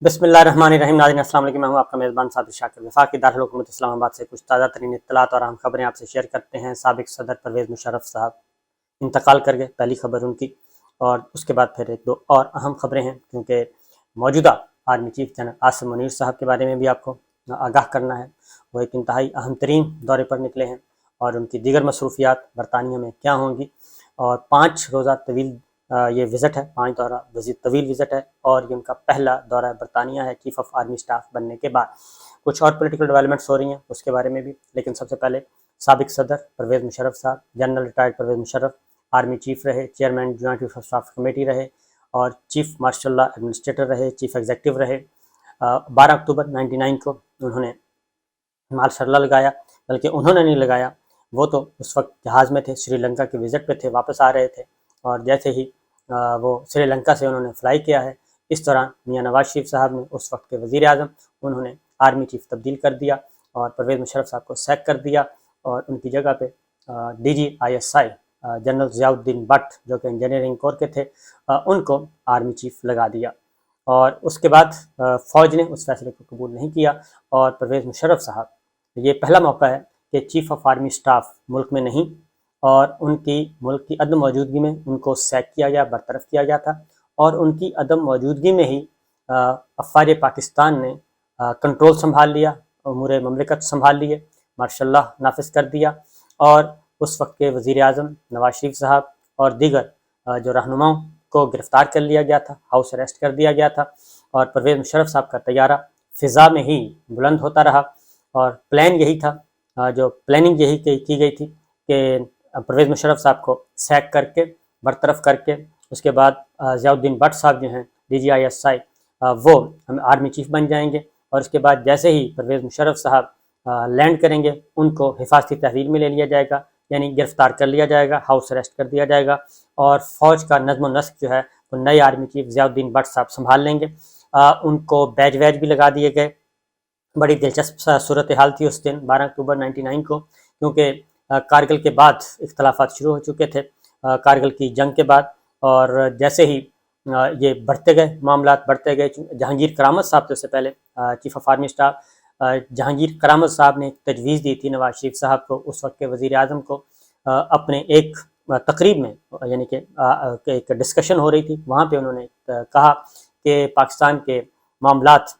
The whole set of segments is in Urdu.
بسم اللہ الرحمن الرحیم۔ ناظرین السلام علیکم، میں ہوں آپ کا میزبان ثابت شاکر۔ وفاقی دارالحکومت اسلام آباد سے کچھ تازہ ترین اطلاعات اور اہم خبریں آپ سے شیئر کرتے ہیں۔ سابق صدر پرویز مشرف صاحب انتقال کر گئے، پہلی خبر ان کی، اور اس کے بعد پھر ایک دو اور اہم خبریں ہیں، کیونکہ موجودہ army chief general Asim Munir صاحب کے بارے میں بھی آپ کو آگاہ کرنا ہے۔ وہ ایک انتہائی اہم ترین دورے پر نکلے ہیں، اور ان کی دیگر مصروفیات برطانیہ میں کیا ہوں گی۔ اور 5 روزہ طویل یہ وزٹ ہے، 5 دورہ طویل وزٹ ہے، اور یہ ان کا پہلا دورہ برطانیہ ہے چیف آف آرمی سٹاف بننے کے بعد۔ کچھ اور پولیٹیکل ڈیولپمنٹس ہو رہی ہیں، اس کے بارے میں بھی، لیکن سب سے پہلے سابق صدر پرویز مشرف صاحب، general retired Pervez Musharraf army chief رہے، chairman joint chief of staff committee رہے، اور چیف مارشل لا ایڈمنسٹریٹر رہے، چیف ایگزیکٹو رہے۔ 12 اکتوبر 99 کو انہوں نے مارشل لا لگایا، بلکہ انہوں نے نہیں لگایا، وہ تو اس وقت جہاز میں تھے، سری لنکا کے وزٹ پہ تھے، واپس آ رہے تھے، اور جیسے ہی وہ سری لنکا سے انہوں نے فلائی کیا ہے، اس دوران میاں نواز شریف صاحب نے، اس وقت کے وزیر اعظم، انہوں نے آرمی چیف تبدیل کر دیا اور پرویز مشرف صاحب کو سیک کر دیا، اور ان کی جگہ پہ DGISI general Zia Uddin but, جو کہ انجینئرنگ کور کے تھے، ان کو آرمی چیف لگا دیا۔ اور اس کے بعد فوج نے اس فیصلے کو قبول نہیں کیا، اور پرویز مشرف صاحب، یہ پہلا موقع ہے کہ چیف آف آرمی سٹاف ملک میں نہیں، اور ان کی ملک کی عدم موجودگی میں ان کو سیک کیا گیا، برطرف کیا گیا تھا، اور ان کی عدم موجودگی میں ہی افواج پاکستان نے کنٹرول سنبھال لیا، امور مملکت سنبھال لیے، مارشل لا نافذ کر دیا، اور اس وقت کے وزیر اعظم نواز شریف صاحب اور دیگر جو رہنماؤں کو گرفتار کر لیا گیا تھا، ہاؤس اریسٹ کر دیا گیا تھا، اور پرویز مشرف صاحب کا طیارہ فضا میں ہی بلند ہوتا رہا۔ اور پلان یہی تھا، جو پلاننگ یہی کی گئی تھی کہ پرویز مشرف صاحب کو سیک کر کے، برطرف کر کے، اس کے بعد ضیاء الدین بٹ صاحب جو ہیں DGISI، وہ آرمی چیف بن جائیں گے، اور اس کے بعد جیسے ہی پرویز مشرف صاحب لینڈ کریں گے، ان کو حفاظتی تحویل میں لے لیا جائے گا، یعنی گرفتار کر لیا جائے گا، ہاؤس اریسٹ کر دیا جائے گا، اور فوج کا نظم و نسق جو ہے وہ نئے army chief Zia Uddin but صاحب سنبھال لیں گے۔ ان کو بیج ویج بھی لگا دیے گئے۔ بڑی دلچسپ صورتحال تھی اس دن 12 اکتوبر 99 کو، کیونکہ کارگل کے بعد اختلافات شروع ہو چکے تھے، کارگل کی جنگ کے بعد، اور جیسے ہی یہ بڑھتے گئے، معاملات بڑھتے گئے، جہانگیر کرامت صاحب سے پہلے chief of army staff Jahangir کرامت صاحب نے تجویز دی تھی نواز شریف صاحب کو، اس وقت کے وزیر اعظم کو، اپنے ایک تقریب میں، یعنی کہ ایک ڈسکشن ہو رہی تھی، وہاں پہ انہوں نے کہا کہ پاکستان کے معاملات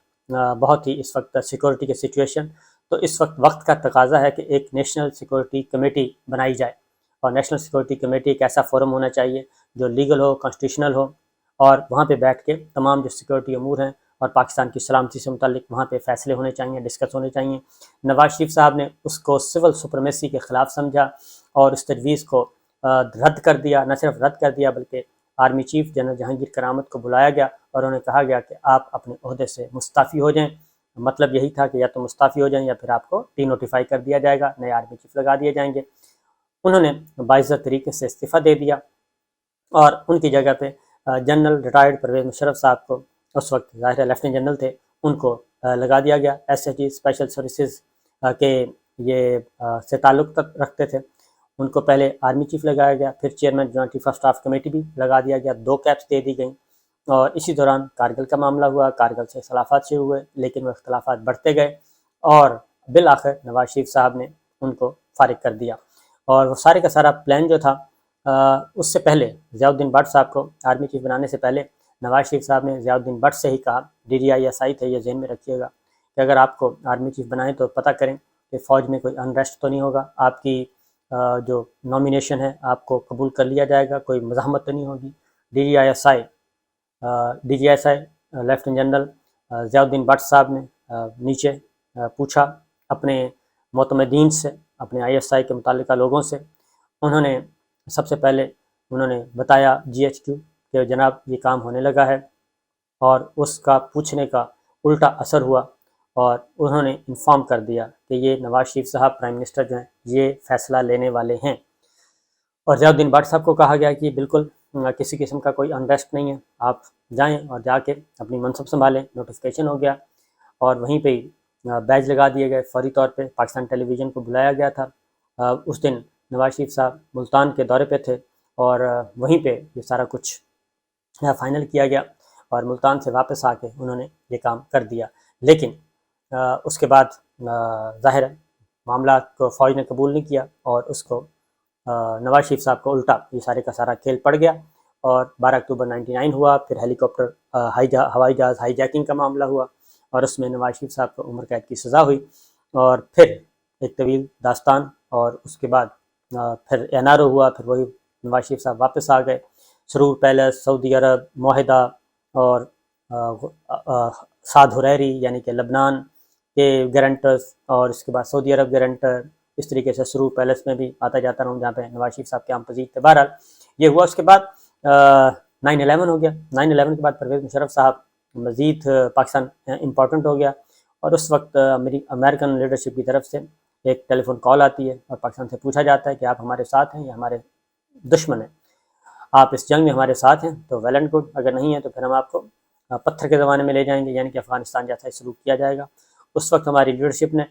بہت ہی اس وقت سیکورٹی کے سچویشن، تو اس وقت کا تقاضا ہے کہ ایک نیشنل سیکورٹی کمیٹی بنائی جائے، اور نیشنل سیکورٹی کمیٹی ایک ایسا فورم ہونا چاہیے جو لیگل ہو، کانسٹیٹیوشنل ہو، اور وہاں پہ بیٹھ کے تمام جو سیکورٹی امور ہیں اور پاکستان کی سلامتی سے متعلق وہاں پہ فیصلے ہونے چاہیے، ڈسکس ہونے چاہیے۔ نواز شریف صاحب نے اس کو سول سپریمیسی کے خلاف سمجھا، اور اس تجویز کو رد کر دیا، نہ صرف رد کر دیا بلکہ آرمی چیف جنرل جہانگیر کرامت کو بلایا گیا، اور انہیں کہا گیا کہ آپ اپنے عہدے سے مستعفی ہو جائیں۔ مطلب یہی تھا کہ یا تو مستعفی ہو جائیں، یا پھر آپ کو ڈی نوٹیفائی کر دیا جائے گا، نئے آرمی چیف لگا دیے جائیں گے۔ انہوں نے باعزت طریقے سے استعفیٰ دے دیا، اور ان کی جگہ پہ جنرل ریٹائرڈ پرویز مشرف صاحب کو، اس وقت ظاہر لیفٹیننٹ جنرل تھے، ان کو لگا دیا گیا۔ SHG اسپیشل سروسز کے یہ سے تعلق رکھتے تھے، ان کو پہلے آرمی چیف لگایا گیا، پھر chairman joint chief of staff committee بھی لگا دیا گیا، 2 کیپس دے دی گئیں۔ اور اسی دوران کارگل کا معاملہ ہوا، کارگل سے اختلافات شروع ہوئے، لیکن وہ اختلافات بڑھتے گئے، اور بالآخر نواز شریف صاحب نے ان کو فارغ کر دیا۔ اور وہ سارے کا سارا پلان جو تھا، اس سے پہلے ضیاء الدین بٹ صاحب کو آرمی چیف بنانے سے پہلے نواز شریف صاحب نے ضیاء الدین بٹ سے ہی کہا، DGISI تھے، یہ ذہن میں رکھیے گا کہ اگر آپ کو آرمی چیف بنائیں تو پتہ کریں کہ فوج میں کوئی انریسٹ تو نہیں ہوگا، آپ کی جو نامینیشن ہے آپ کو قبول کر لیا جائے گا، کوئی مزاحمت تو نہیں ہوگی۔ DGISI lieutenant general Zia Uddin but صاحب نے نیچے پوچھا اپنے معتمدین سے، اپنے ISI کے متعلقہ لوگوں سے، انہوں نے سب سے پہلے انہوں نے بتایا GHQ کہ جناب یہ کام ہونے لگا ہے، اور اس کا پوچھنے کا الٹا اثر ہوا، اور انہوں نے انفارم کر دیا کہ یہ نواز شریف صاحب پرائم منسٹر جو ہیں یہ فیصلہ لینے والے ہیں۔ اور ضیاء الدین بٹ صاحب کو کہا گیا کہ بالکل کسی قسم کا کوئی انریسٹ نہیں ہے، آپ جائیں اور جا کے اپنی منصب سنبھالیں۔ نوٹیفیکیشن ہو گیا، اور وہیں پہ بیج لگا دیے گئے، فوری طور پہ پاکستان ٹیلی ویژن کو بلایا گیا تھا۔ اس دن نواز شریف صاحب ملتان کے دورے پہ تھے، اور وہیں پہ یہ سارا کچھ فائنل کیا گیا، اور ملتان سے واپس آ کے انہوں نے یہ کام کر دیا، لیکن اس کے بعد ظاہر ہے معاملات کو فوج نے قبول نہیں کیا، اور اس کو نواز شریف صاحب کو الٹا یہ سارے کا سارا کھیل پڑ گیا، اور 12 اکتوبر 99 ہوا، پھر ہیلی کاپٹر ہوائی جہاز ہائی جیکنگ کا معاملہ ہوا، اور اس میں نواز شریف صاحب کو عمر قید کی سزا ہوئی، اور پھر ایک طویل داستان، اور اس کے بعد پھر NRO ہوا، پھر وہی نواز شریف صاحب واپس آ گئے، سرور پیلس، سعودی عرب، معاہدہ، اور سعد حریری یعنی کہ لبنان کے گارنٹرز، اور اس کے بعد سعودی عرب گارنٹر، اس طریقے سے سرور پیلس میں بھی آتا جاتا رہا ہوں جہاں پہ نواز شریف صاحب قیام پذیر تھے۔ بہرحال یہ ہوا، اس کے بعد 9/11 ہو گیا، 9/11 کے بعد پرویز مشرف صاحب مزید پاکستان امپورٹنٹ ہو گیا، اور اس وقت امریکن لیڈرشپ کی طرف سے ایک ٹیلی فون کال آتی ہے، اور پاکستان سے پوچھا جاتا ہے کہ آپ ہمارے ساتھ ہیں یا ہمارے دشمن ہیں، آپ اس جنگ میں ہمارے ساتھ ہیں تو ویل اینڈ گڈ، اگر نہیں ہے تو پھر ہم آپ کو پتھر کے زمانے میں لے جائیں گے، یعنی کہ افغانستان جیسا سلوک کیا جائے گا۔ اس وقت ہماری لیڈرشپ نے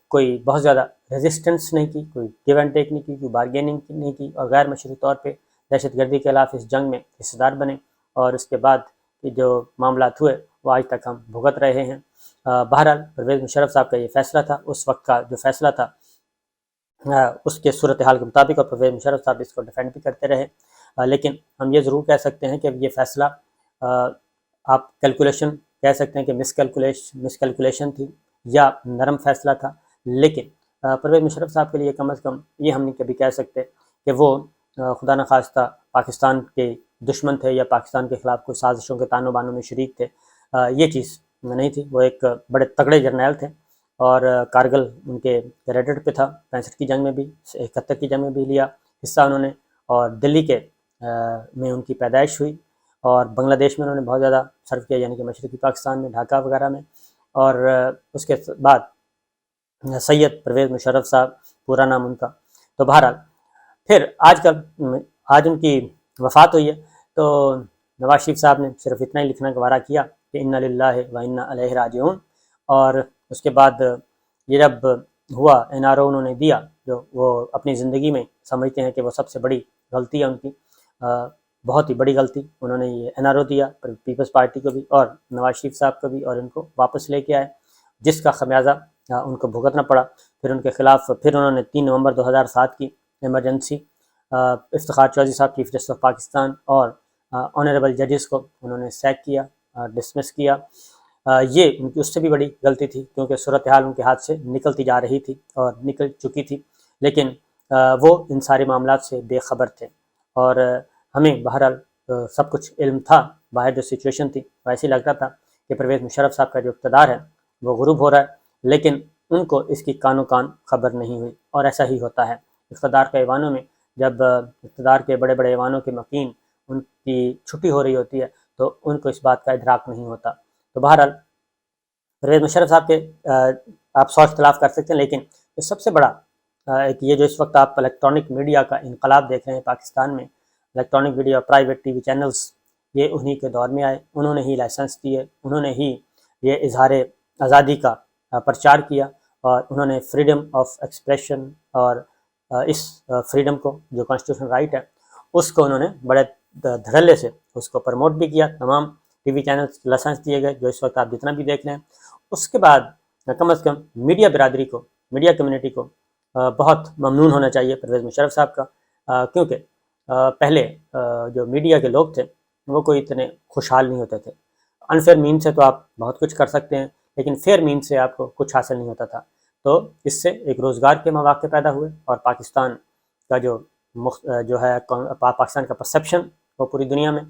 کوئی بہت زیادہ ریزسٹنس نہیں کی، کوئی گیو اینڈ ٹیک نہیں کی، کوئی بارگیننگ نہیں کی، اور غیر مشروع طور پہ دہشت گردی کے خلاف اس جنگ میں حصہ دار بنے، اور اس کے بعد جو معاملات ہوئے وہ آج تک ہم بھگت رہے ہیں۔ بہرحال پرویز مشرف صاحب کا یہ فیصلہ تھا، اس وقت کا جو فیصلہ تھا اس کے صورتحال کے مطابق، اور پرویز مشرف صاحب اس کو ڈیفینڈ بھی کرتے رہے، لیکن ہم یہ ضرور کہہ سکتے ہیں کہ یہ فیصلہ آپ کیلکولیشن کہہ سکتے ہیں کہ مس کیلکولیشن تھی یا نرم فیصلہ تھا، لیکن پرویز مشرف صاحب کے لیے کم از کم یہ ہم نہیں کبھی کہہ سکتے کہ وہ خدا نخواستہ پاکستان کے دشمن تھے یا پاکستان کے خلاف کوئی سازشوں کے تانوں بانوں میں شریک تھے، یہ چیز نہیں تھی۔ وہ ایک بڑے تگڑے جرنیل تھے، اور کارگل ان کے کریڈٹ پہ تھا، 65 کی جنگ میں بھی، 71 کی جنگ میں بھی لیا حصہ انہوں نے، اور دلی کے میں ان کی پیدائش ہوئی، اور بنگلہ دیش میں انہوں نے بہت زیادہ سرو کیا، یعنی کہ مشرقی پاکستان میں ڈھاکہ وغیرہ میں، اور اس کے بعد سید پرویز مشرف صاحب پورا نام ان کا۔ تو بہرحال پھر آج ان کی وفات ہوئی ہے، تو نواز شریف صاحب نے صرف اتنا ہی لکھنا گوارا کیا کہ انا للہ و انا الیہ راجعون، اور اس کے بعد یہ جب ہوا NRO انہوں نے دیا، جو وہ اپنی زندگی میں سمجھتے ہیں کہ وہ سب سے بڑی غلطی ہے ان کی، بہت ہی بڑی غلطی، انہوں نے یہ NRO دیا پیپلز پارٹی کو بھی اور نواز شریف صاحب کو بھی، اور ان کو واپس لے کے آئے، جس کا خمیازہ ان کو بھگتنا پڑا۔ پھر ان کے خلاف پھر انہوں نے 3 نومبر 2007 کی ایمرجنسی افتخار چودھری صاحب چیف جسٹس آف پاکستان اور آنریبل ججز کو انہوں نے سیک کیا، ڈسمس کیا۔ یہ ان کی اس سے بھی بڑی غلطی تھی، کیونکہ صورتحال ان کے ہاتھ سے نکلتی جا رہی تھی اور نکل چکی تھی، لیکن وہ ان سارے معاملات سے بے خبر تھے، اور ہمیں بہرحال سب کچھ علم تھا، باہر جو سچویشن تھی ویسے ہی لگتا تھا کہ پرویز مشرف صاحب کا جو اقتدار ہے وہ غروب ہو رہا ہے، لیکن ان کو اس کی کانوں کان خبر نہیں ہوئی، اور ایسا ہی ہوتا ہے اقتدار کے ایوانوں میں، جب اقتدار کے بڑے بڑے ایوانوں کے مکین ان کی چھٹی ہو رہی ہوتی ہے تو ان کو اس بات کا ادراک نہیں ہوتا۔ تو بہرحال پرویز مشرف صاحب کے آپ 100 اختلاف کر سکتے ہیں، لیکن سب سے بڑا ایک یہ جو اس وقت آپ الیکٹرانک میڈیا کا انقلاب دیکھ رہے ہیں پاکستان میں، electronic media, private T V channels, یہ انہی کے دور میں آئے، انہوں نے ہی لائسنس دیے، انہوں نے ہی یہ اظہار آزادی کا پرچار کیا، اور انہوں نے فریڈم آف ایکسپریشن اور اس فریڈم کو جو کانسٹیٹیوشن رائٹ ہے اس کو انہوں نے بڑے دھڑلے سے اس کو پروموٹ بھی کیا۔ تمام ٹی وی چینلز لائسنس دیے گئے جو اس وقت آپ جتنا بھی دیکھ رہے ہیں۔ اس کے بعد کم از کم میڈیا برادری کو، میڈیا کمیونٹی کو بہت ممنون ہونا چاہیے پرویز مشرف صاحب کا، کیونکہ پہلے جو میڈیا کے لوگ تھے وہ کوئی اتنے خوشحال نہیں ہوتے تھے۔ انفیئر مین سے تو آپ بہت کچھ کر سکتے ہیں، لیکن فیئر مین سے آپ کو کچھ حاصل نہیں ہوتا تھا، تو اس سے ایک روزگار کے مواقع پیدا ہوئے، اور پاکستان کا جو ہے پاکستان کا پرسیپشن وہ پوری دنیا میں،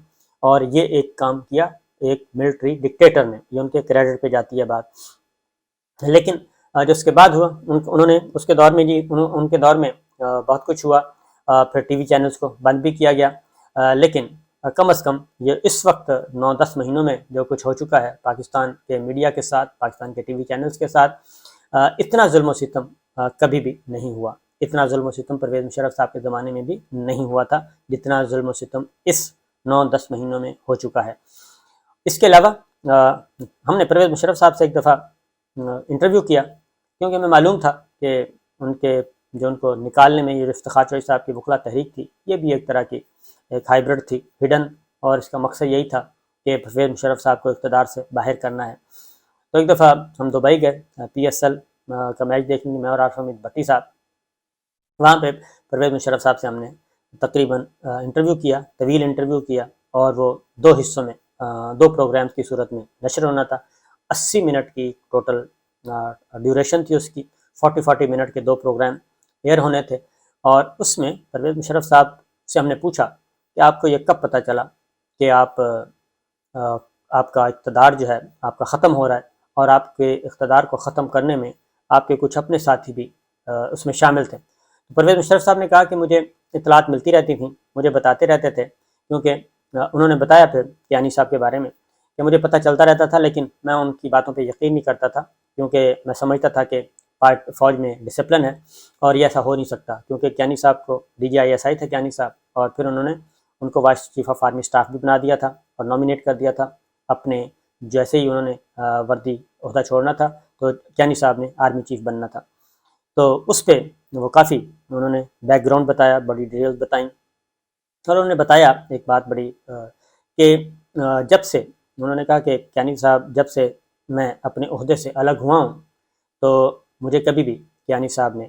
اور یہ ایک کام کیا ایک ملٹری ڈکٹیٹر نے، یہ ان کے کریڈٹ پہ جاتی ہے بات۔ لیکن جو اس کے بعد ہوا انہوں نے اس کے دور میں ان کے دور میں بہت کچھ ہوا، پھر ٹی وی چینلز کو بند بھی کیا گیا، لیکن کم از کم یہ اس وقت 9-10 مہینوں میں جو کچھ ہو چکا ہے پاکستان کے میڈیا کے ساتھ، پاکستان کے ٹی وی چینلز کے ساتھ، اتنا ظلم و ستم کبھی بھی نہیں ہوا، اتنا ظلم و ستم پرویز مشرف صاحب کے زمانے میں بھی نہیں ہوا تھا جتنا ظلم و ستم اس 9-10 مہینوں میں ہو چکا ہے۔ اس کے علاوہ ہم نے پرویز مشرف صاحب سے ایک دفعہ انٹرویو کیا، کیونکہ ہمیں معلوم تھا کہ ان کو نکالنے میں یہ افتخار چودھری صاحب کی وکلا تحریک تھی، یہ بھی ایک طرح کی ایک ہائیبرڈ تھی، ہڈن، اور اس کا مقصد یہی تھا کہ پرویز مشرف صاحب کو اقتدار سے باہر کرنا ہے۔ تو ایک دفعہ ہم دبئی گئے PSL کا میچ دیکھنے، میں اور عارف حمید بٹی صاحب۔ وہاں پہ پرویز مشرف صاحب سے ہم نے تقریباً انٹرویو کیا، طویل انٹرویو کیا، اور وہ 2 حصوں میں 2 پروگرامز کی صورت میں نشر ہونا تھا۔ 80 منٹ کی ٹوٹل ڈیوریشن تھی اس کی، 40 منٹ کے 2 پروگرام ایئر ہونے تھے۔ اور اس میں پرویز مشرف صاحب سے ہم نے پوچھا کہ آپ کو یہ کب پتہ چلا کہ آپ کا اقتدار جو ہے آپ کا ختم ہو رہا ہے، اور آپ کے اقتدار کو ختم کرنے میں آپ کے کچھ اپنے ساتھی بھی اس میں شامل تھے۔ پرویز مشرف صاحب نے کہا کہ مجھے اطلاعات ملتی رہتی تھیں، مجھے بتاتے رہتے تھے، کیونکہ انہوں نے بتایا پھر کیانی صاحب کے بارے میں کہ مجھے پتہ چلتا رہتا تھا، لیکن میں ان کی باتوں پہ یقین نہیں کرتا تھا، کیونکہ میں سمجھتا تھا کہ فوج میں ڈسپلن ہے اور یہ ایسا ہو نہیں سکتا، کیونکہ کیانی صاحب کو DGISI تھے کیانی صاحب، اور پھر انہوں نے ان کو vice chief of army staff بھی بنا دیا تھا اور نامینیٹ کر دیا تھا۔ اپنے جیسے ہی انہوں نے وردی عہدہ چھوڑنا تھا تو کیانی صاحب نے آرمی چیف بننا تھا۔ تو اس پہ وہ کافی انہوں نے بیک گراؤنڈ بتایا، بڑی ڈیٹیلز بتائیں، اور انہوں نے بتایا ایک بات بڑی کہ جب سے انہوں نے کہا کہ کیانی صاحب جب سے میں اپنے عہدے سے الگ ہوا ہوں تو مجھے کبھی بھی کیانی صاحب نے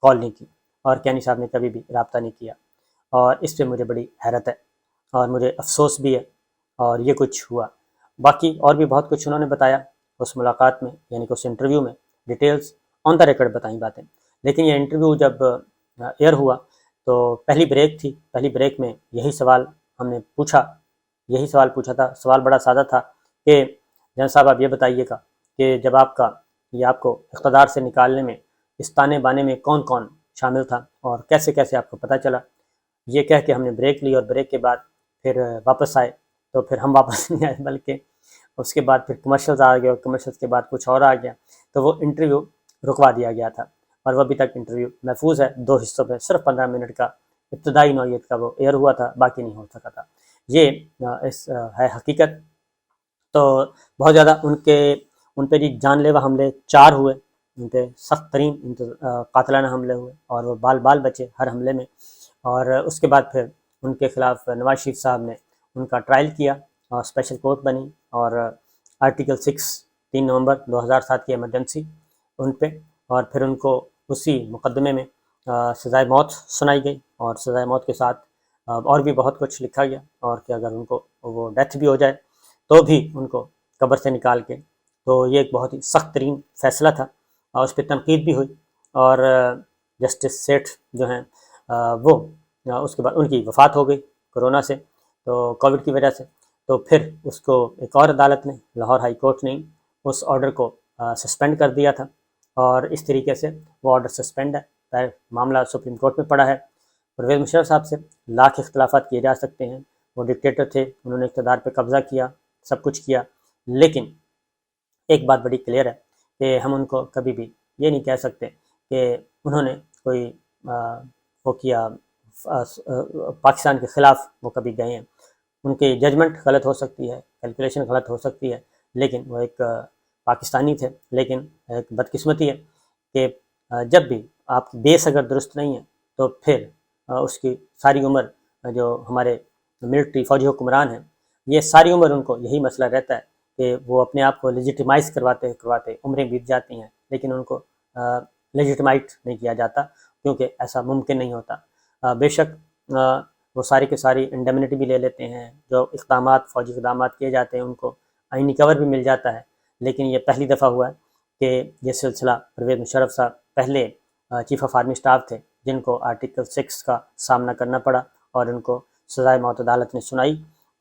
کال نہیں کی، اور کیانی صاحب نے کبھی بھی رابطہ نہیں کیا، اور اس پہ مجھے بڑی حیرت ہے اور مجھے افسوس بھی ہے، اور یہ کچھ ہوا۔ باقی اور بھی بہت کچھ انہوں نے بتایا اس ملاقات میں، یعنی کہ اس انٹرویو میں، ڈیٹیلز آن دا ریکارڈ بتائیں باتیں۔ لیکن یہ انٹرویو جب ایئر ہوا تو پہلی بریک تھی، پہلی بریک میں یہی سوال ہم نے پوچھا، یہی سوال پوچھا تھا۔ سوال بڑا سادہ تھا کہ جنرل صاحب آپ یہ بتائیے گا کہ جب آپ کو اقتدار سے نکالنے میں اس تانے بانے میں کون کون شامل تھا اور کیسے کیسے آپ کو پتہ چلا۔ یہ کہہ کے ہم نے بریک لی، اور بریک کے بعد پھر واپس آئے، تو پھر ہم واپس نہیں آئے، بلکہ اس کے بعد پھر کمرشلز آ گئے، اور کمرشلز کے بعد کچھ اور آ گیا، تو وہ انٹرویو رکوا دیا گیا تھا، اور وہ ابھی تک انٹرویو محفوظ ہے 2 حصوں میں، صرف 15 منٹ کا ابتدائی نوعیت کا وہ ایئر ہوا تھا، باقی نہیں ہو سکا تھا۔ یہ ہے حقیقت۔ تو بہت زیادہ ان پہ جی جان لیوا حملے 4 ہوئے، ان پہ سخت ترین قاتلانہ حملے ہوئے، اور وہ بال بچے ہر حملے میں۔ اور اس کے بعد پھر ان کے خلاف نواز شریف صاحب نے ان کا ٹرائل کیا، اور اسپیشل کورٹ بنی، اور آرٹیکل 6 3 نومبر 2007 کی ایمرجنسی ان پہ، اور پھر ان کو اسی مقدمے میں سزائے موت سنائی گئی، اور سزائے موت کے ساتھ اور بھی بہت کچھ لکھا گیا، اور کہ اگر ان کو وہ ڈیتھ بھی ہو جائے تو بھی ان کو قبر سے نکال کے۔ تو یہ ایک بہت ہی سخت ترین فیصلہ تھا، اور اس پہ تنقید بھی ہوئی، اور جسٹس سیٹھ جو ہیں وہ اس کے بعد ان کی وفات ہو گئی کرونا سے، تو کووڈ کی وجہ سے۔ تو پھر اس کو ایک اور عدالت نے، لاہور ہائی کورٹ نے اس آرڈر کو سسپینڈ کر دیا تھا، اور اس طریقے سے وہ آرڈر سسپینڈ ہے۔ معاملہ سپریم کورٹ میں پڑا ہے۔ پرویز مشرف صاحب سے لاکھ اختلافات کیے جا سکتے ہیں، وہ ڈکٹیٹر تھے، انہوں نے اقتدار پہ قبضہ کیا، سب کچھ کیا، لیکن ایک بات بڑی کلیئر ہے کہ ہم ان کو کبھی بھی یہ نہیں کہہ سکتے کہ انہوں نے کوئی وہ کیا پاکستان کے خلاف وہ کبھی گئے ہیں۔ ان کی ججمنٹ غلط ہو سکتی ہے، کیلکولیشن غلط ہو سکتی ہے، لیکن وہ ایک پاکستانی تھے۔ لیکن ایک بدقسمتی ہے کہ جب بھی آپ کی بیس اگر درست نہیں ہے تو پھر اس کی ساری عمر جو ہمارے ملٹری فوجی حکمران ہیں، یہ ساری عمر ان کو یہی مسئلہ رہتا ہے کہ وہ اپنے آپ کو لیجیٹیمائز کرواتے عمریں بیت جاتی ہیں، لیکن ان کو لیجیٹیمائٹ نہیں کیا جاتا، کیونکہ ایسا ممکن نہیں ہوتا۔ بے شک وہ ساری کے ساری انڈیمنٹی بھی لے لیتے ہیں، جو اقدامات فوجی اقدامات کیے جاتے ہیں ان کو آئینی کور بھی مل جاتا ہے، لیکن یہ پہلی دفعہ ہوا ہے کہ یہ سلسلہ پرویز مشرف صاحب پہلے چیف آف آرمی اسٹاف تھے جن کو آرٹیکل 6 کا سامنا کرنا پڑا، اور ان کو سزائے موت عدالت نے سنائی،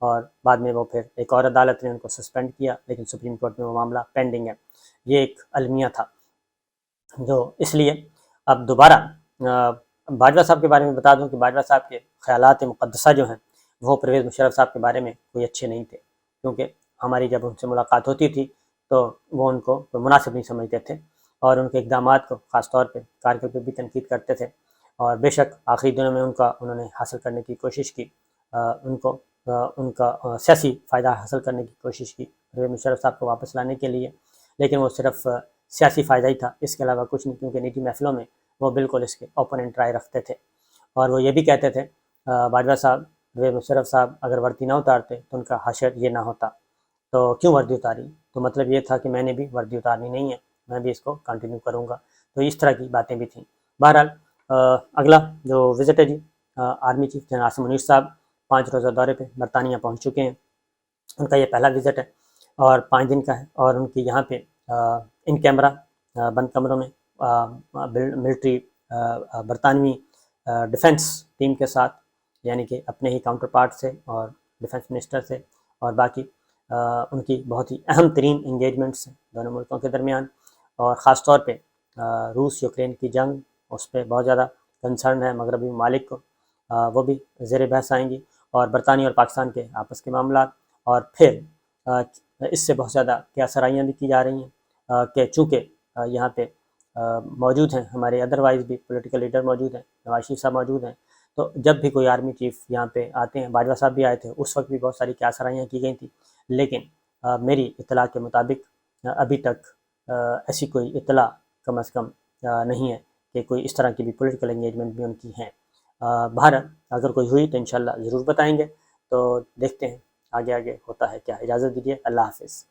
اور بعد میں وہ پھر ایک اور عدالت نے ان کو سسپینڈ کیا، لیکن سپریم کورٹ میں وہ معاملہ پینڈنگ ہے۔ یہ ایک المیہ تھا جو اس لیے اب دوبارہ باجوہ صاحب کے بارے میں بتا دوں کہ باجوہ صاحب کے خیالات مقدسہ جو ہیں وہ پرویز مشرف صاحب کے بارے میں کوئی اچھے نہیں تھے، کیونکہ ہماری جب ان سے ملاقات ہوتی تھی تو وہ ان کو مناسب نہیں سمجھتے تھے، اور ان کے اقدامات کو خاص طور پہ کارگل پہ بھی تنقید کرتے تھے، اور بے شک آخری دنوں میں انہوں نے حاصل کرنے کی کوشش کی، ان کا سیاسی فائدہ حاصل کرنے کی کوشش کی پرویز مشرف صاحب کو واپس لانے کے لیے، لیکن وہ صرف سیاسی فائدہ ہی تھا، اس کے علاوہ کچھ نہیں، کیونکہ نجی محفلوں میں وہ بالکل اس کے اوپوننٹ رائے رکھتے تھے، اور وہ یہ بھی کہتے تھے باجوہ صاحب پرویز مشرف صاحب اگر وردی نہ اتارتے تو ان کا حشر یہ نہ ہوتا. تو کیوں وردی اتاری؟ تو مطلب یہ تھا کہ میں نے بھی وردی اتارنی نہیں ہے، میں بھی اس کو کنٹینیو کروں گا. تو اس طرح کی باتیں بھی تھیں. بہرحال اگلا جو وزٹ ہے جی، army chief general Asim Munir صاحب 5 روزہ دورے پہ برطانیہ پہنچ چکے ہیں. ان کا یہ پہلا وزٹ ہے اور 5 دن کا ہے، اور ان کی یہاں پہ ان کیمرہ بند کمروں میں ملٹری برطانوی ڈیفنس ٹیم کے ساتھ، یعنی کہ اپنے ہی کاؤنٹر پارٹ سے اور ڈیفنس منسٹر سے اور باقی ان کی بہت ہی اہم ترین انگیجمنٹس ہیں دونوں ملکوں کے درمیان. اور خاص طور پہ روس یوکرین کی جنگ، اس پہ بہت زیادہ کنسرن ہے مغربی ممالک کو، وہ بھی زیر بحث آئیں گی. اور برطانیہ اور پاکستان کے آپس کے معاملات، اور پھر اس سے بہت زیادہ کیا سرائیاں بھی کی جا رہی ہیں کہ چونکہ یہاں پہ موجود ہیں ہمارے ادروائز بھی پولیٹیکل لیڈر موجود ہیں، نواز شریف صاحب موجود ہیں. تو جب بھی کوئی آرمی چیف یہاں پہ آتے ہیں، باجوہ صاحب بھی آئے تھے، اس وقت بھی بہت ساری کیا سرائیاں کی گئی تھیں. لیکن میری اطلاع کے مطابق ابھی تک ایسی کوئی اطلاع کم از کم نہیں ہے کہ کوئی اس طرح کی بھی پولیٹیکل انگیجمنٹ بھی ان کی ہیں. بہرحال اگر کوئی ہوئی تو انشاءاللہ ضرور بتائیں گے. تو دیکھتے ہیں آگے ہوتا ہے کیا. اجازت دیجیے، اللہ حافظ.